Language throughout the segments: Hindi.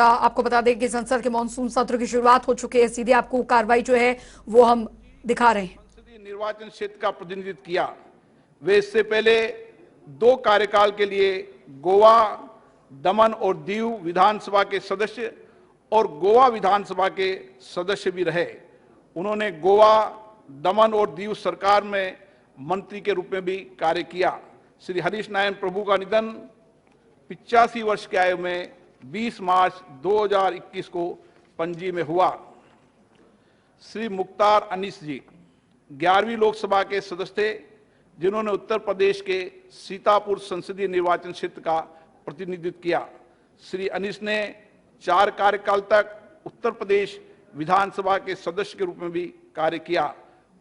आपको बता दें कि संसद के मानसून सत्र की शुरुआत हो चुकी है। सीधे आपको कार्रवाई जो है वो हम दिखा रहे हैं। संसदीय निर्वाचन क्षेत्र का प्रतिनिधित्व किया। वे इससे पहले 2 कार्यकाल के लिए गोवा, दमन और दीव विधानसभा के सदस्य और गोवा विधानसभा के सदस्य भी रहे। उन्होंने गोवा, दमन और दीव सरकार में मंत्री के रूप में भी कार्य किया। श्री हरीश नारायण प्रभु का निधन 85 वर्ष की आयु में 20 मार्च 2021 को पणजी में हुआ। श्री मुख्तार अनीस जी 11वीं लोकसभा के सदस्य थे, जिन्होंने उत्तर प्रदेश के सीतापुर संसदीय निर्वाचन क्षेत्र का प्रतिनिधित्व किया। श्री अनीस ने 4 कार्यकाल तक उत्तर प्रदेश विधानसभा के सदस्य के रूप में भी कार्य किया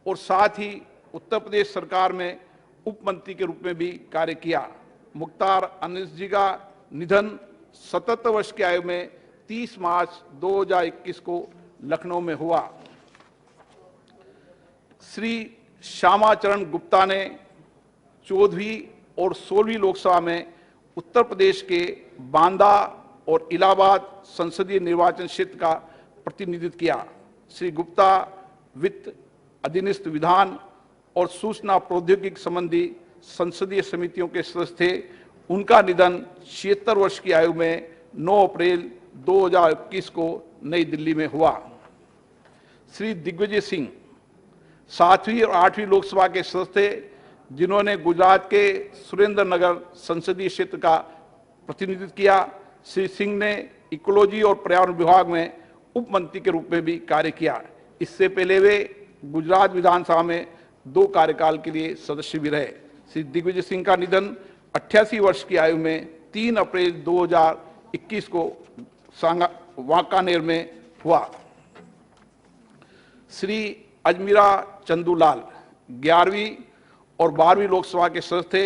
और साथ ही उत्तर प्रदेश सरकार में उप मंत्री के रूप में भी कार्य किया। मुख्तार अनीस जी का निधन 77 वर्ष की आयु में 30 मार्च 2021 को लखनऊ में हुआ। श्री श्यामाचरण गुप्ता ने 14वीं और 16वीं लोकसभा में उत्तर प्रदेश के बांदा और इलाहाबाद संसदीय निर्वाचन क्षेत्र का प्रतिनिधित्व किया। श्री गुप्ता वित्त, अधिनिस्थ विधान और सूचना प्रौद्योगिकी संबंधी संसदीय समितियों के सदस्य थे। उनका निधन 76 वर्ष की आयु में 9 अप्रैल 2021 को नई दिल्ली में हुआ। श्री दिग्विजय सिंह 7वीं और 8वीं लोकसभा के सदस्य थे, जिन्होंने गुजरात के सुरेंद्रनगर संसदीय क्षेत्र का प्रतिनिधित्व किया। श्री सिंह ने इकोलॉजी और पर्यावरण विभाग में उप मंत्री के रूप में भी कार्य किया। इससे पहले वे गुजरात विधानसभा में 2 कार्यकाल के लिए सदस्य भी रहे। श्री दिग्विजय सिंह का निधन 88 वर्ष की आयु में 3 अप्रैल 2021 को वांकानेर में हुआ। श्री अजमीरा चंदूलाल 11वीं और 12वीं लोकसभा के सदस्य थे,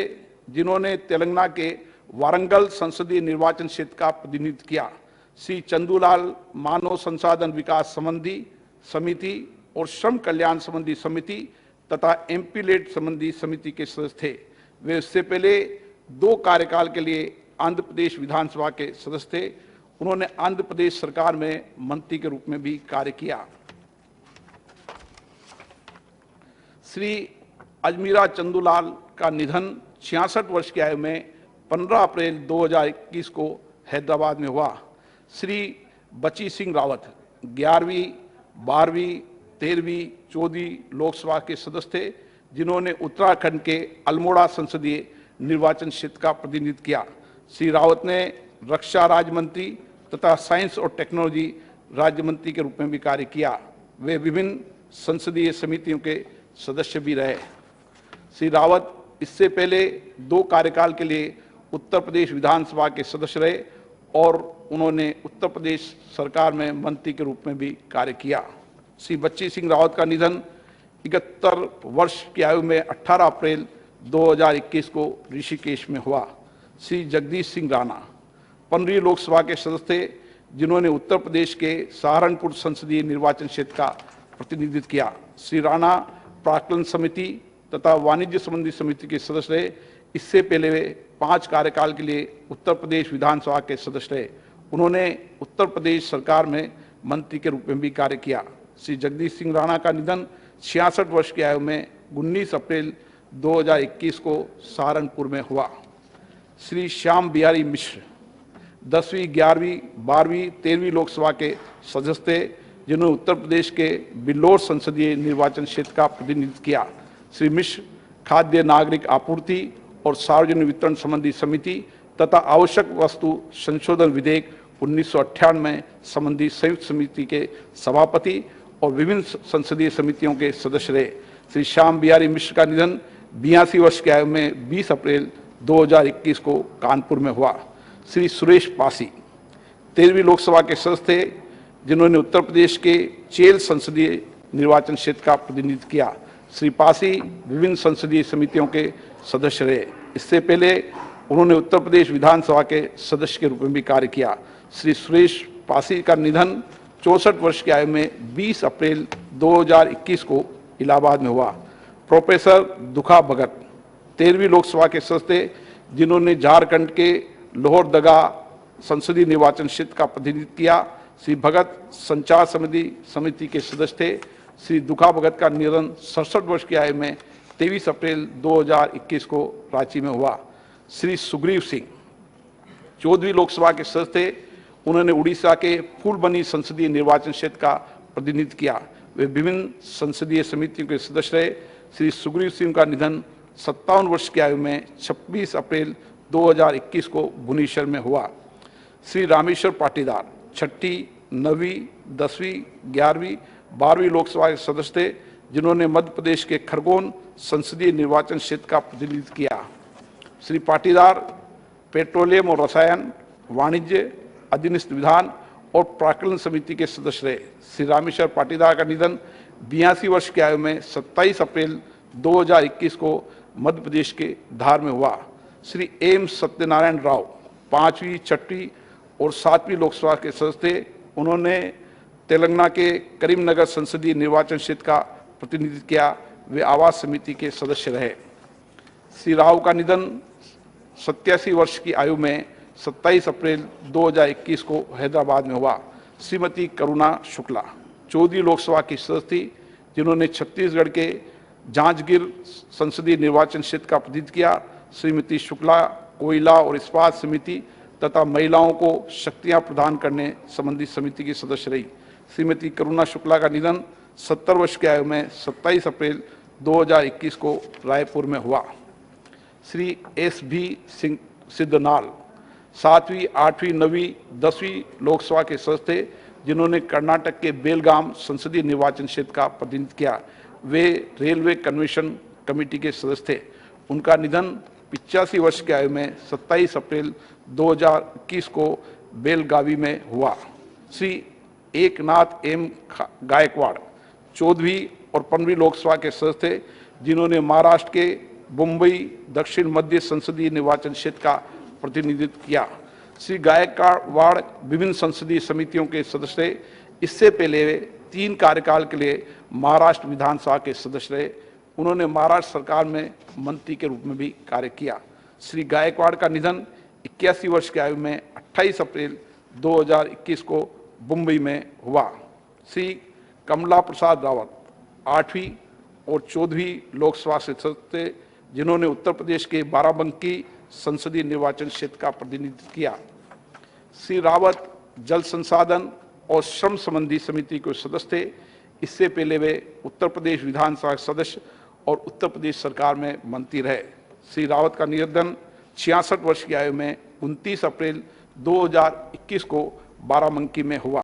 जिन्होंने तेलंगाना के वारंगल संसदीय निर्वाचन क्षेत्र का प्रतिनिधित्व किया। श्री चंदूलाल मानव संसाधन विकास संबंधी समिति और श्रम कल्याण संबंधी समिति तथा एमपी लेड संबंधी समिति के सदस्य थे। वे इससे पहले 2 कार्यकाल के लिए आंध्र प्रदेश विधानसभा के सदस्य थे। उन्होंने आंध्र प्रदेश सरकार में मंत्री के रूप में भी कार्य किया। श्री अजमीरा चंदूलाल का निधन 66 वर्ष की आयु में 15 अप्रैल 2021 को हैदराबाद में हुआ। श्री बची सिंह रावत 11वीं, 12वीं, 13वीं, 14वीं लोकसभा के सदस्य थे, जिन्होंने उत्तराखंड के अल्मोड़ा संसदीय निर्वाचन क्षेत्र का प्रतिनिधित्व किया। श्री रावत ने रक्षा राज्य मंत्री तथा साइंस और टेक्नोलॉजी राज्य मंत्री के रूप में भी कार्य किया। वे विभिन्न संसदीय समितियों के सदस्य भी रहे। श्री रावत इससे पहले 2 कार्यकाल के लिए उत्तर प्रदेश विधानसभा के सदस्य रहे और उन्होंने उत्तर प्रदेश सरकार में मंत्री के रूप में भी कार्य किया। श्री बच्ची सिंह रावत का निधन 71 वर्ष की आयु में 18 अप्रैल 2021 को ऋषिकेश में हुआ। श्री जगदीश सिंह राणा 15वीं लोकसभा के सदस्य थे, जिन्होंने उत्तर प्रदेश के सहारनपुर संसदीय निर्वाचन क्षेत्र का प्रतिनिधित्व किया। श्री राणा प्राक्कलन समिति तथा वाणिज्य संबंधी समिति के सदस्य रहे। इससे पहले वे 5 कार्यकाल के लिए उत्तर प्रदेश विधानसभा के सदस्य रहे। उन्होंने उत्तर प्रदेश सरकार में मंत्री के रूप में भी कार्य किया। श्री जगदीश सिंह राणा का निधन 66 वर्ष की आयु में 19 अप्रैल 2021 को सहारनपुर में हुआ। श्री श्याम बिहारी मिश्र 10वीं, 11वीं, 12वीं, 13वीं लोकसभा के सदस्य थे, जिन्होंने उत्तर प्रदेश के बिल्लौर संसदीय निर्वाचन क्षेत्र का प्रतिनिधित्व किया। श्री मिश्र खाद्य नागरिक आपूर्ति और सार्वजनिक वितरण संबंधी समिति तथा आवश्यक वस्तु संशोधन विधेयक 1998 संबंधी संयुक्त समिति के सभापति और विभिन्न संसदीय समितियों के सदस्य रहे। श्री श्याम बिहारी मिश्र का निधन 82 वर्ष की आयु में 20 अप्रैल 2021 को कानपुर में हुआ। श्री सुरेश पासी 13वीं लोकसभा के सदस्य थे, जिन्होंने उत्तर प्रदेश के चेल संसदीय निर्वाचन क्षेत्र का प्रतिनिधित्व किया। श्री पासी विभिन्न संसदीय समितियों के सदस्य रहे। इससे पहले उन्होंने उत्तर प्रदेश विधानसभा के सदस्य के रूप में भी कार्य किया। श्री सुरेश पासी का निधन 64 वर्ष की आयु में 20 अप्रैल 2021 को इलाहाबाद में हुआ। प्रोफेसर दुखा भगत 13वीं लोकसभा के सदस्य थे, जिन्होंने झारखंड के लोहरदगा संसदीय निर्वाचन क्षेत्र का प्रतिनिधित्व किया। श्री भगत संचार समिति के सदस्य थे। श्री दुखा भगत का निधन 67 वर्ष की आयु में 23 अप्रैल 2021 को रांची में हुआ। श्री सुग्रीव सिंह 14वीं लोकसभा के सदस्य थे। उन्होंने उड़ीसा के फूलबनी संसदीय निर्वाचन क्षेत्र का प्रतिनिधित्व किया। वे विभिन्न संसदीय समितियों के सदस्य रहे। श्री सुग्रीव सिंह का निधन 57 वर्ष की आयु में 26 अप्रैल 2021 को भुवनेश्वर में हुआ। श्री रामेश्वर पाटीदार 6ठी, 9वीं, 10वीं, 11वीं, 12वीं लोकसभा के सदस्य थे, जिन्होंने मध्य प्रदेश के खरगोन संसदीय निर्वाचन क्षेत्र का प्रतिनिधित्व किया। श्री पाटीदार पेट्रोलियम और रसायन, वाणिज्य, अधीनस्थ विधान और प्राक्कलन समिति के सदस्य रहे। श्री रामेश्वर पाटीदार का निधन 82 वर्ष की आयु में 27 अप्रैल 2021 को मध्य प्रदेश के धार में हुआ। श्री एम सत्यनारायण राव 5वीं, 6वीं और 7वीं लोकसभा के सदस्य थे। उन्होंने तेलंगाना के करीमनगर संसदीय निर्वाचन क्षेत्र का प्रतिनिधित्व किया। वे आवास समिति के सदस्य रहे। श्री राव का निधन 87 वर्ष की आयु में 27 अप्रैल 2021 को हैदराबाद में हुआ। श्रीमती करुणा शुक्ला 14वीं लोकसभा की सदस्य थी, जिन्होंने छत्तीसगढ़ के जांजगीर संसदीय निर्वाचन क्षेत्र का प्रतिनिधित्व किया। श्रीमती शुक्ला कोयला और इस्पात समिति तथा महिलाओं को शक्तियां प्रदान करने संबंधी समिति की सदस्य रही। श्रीमती करुणा शुक्ला का निधन 70 वर्ष की आयु में 27 अप्रैल 2021 को रायपुर में हुआ। श्री एस.भी. सिद्धनाल 7वीं, 8वीं, 9वीं, 10वीं लोकसभा के सदस्य थे, जिन्होंने कर्नाटक के बेलगाम संसदीय निर्वाचन क्षेत्र का प्रतिनिधित्व किया। वे रेलवे कन्वेंशन कमेटी के सदस्य थे। उनका निधन 85 वर्ष की आयु में 27 अप्रैल 2021 को बेलगावी में हुआ। श्री एकनाथ एम गायकवाड़ 14वीं और 15वीं लोकसभा के सदस्य थे, जिन्होंने महाराष्ट्र के मुंबई दक्षिण मध्य संसदीय निर्वाचन क्षेत्र का प्रतिनिधित्व किया। श्री गायकवाड़ विभिन्न संसदीय समितियों के सदस्य थे। इससे पहले वे 3 कार्यकाल के लिए महाराष्ट्र विधानसभा के सदस्य रहे। उन्होंने महाराष्ट्र सरकार में मंत्री के रूप में भी कार्य किया। श्री गायकवाड़ का निधन 81 वर्ष की आयु में 28 अप्रैल 2021 को मुंबई में हुआ। श्री कमला प्रसाद रावत 8वीं और 14वीं लोकसभा से सदस्य थे, जिन्होंने उत्तर प्रदेश के बाराबंकी संसदीय निर्वाचन क्षेत्र का प्रतिनिधित्व किया। श्री रावत जल संसाधन और श्रम संबंधी समिति के सदस्य थे। इससे पहले वे उत्तर प्रदेश विधानसभा सदस्य और उत्तर प्रदेश सरकार में मंत्री रहे। श्री रावत का निधन 66 वर्ष की आयु में 29 अप्रैल 2021 को बाराबंकी में हुआ।